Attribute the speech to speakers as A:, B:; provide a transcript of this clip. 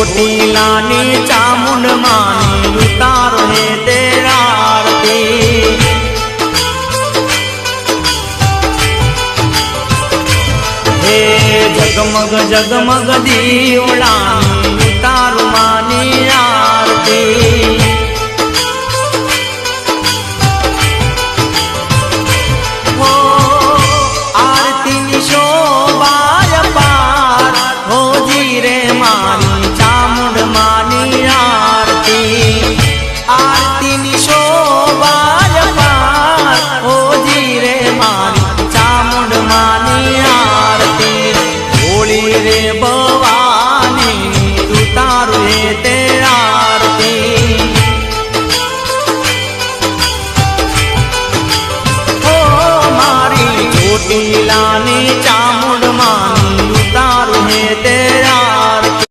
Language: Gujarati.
A: ચોટીલાની ચામુંડ માની ઉતારો હે તેરા આરતી હે જગમગ જગમગ દીવડા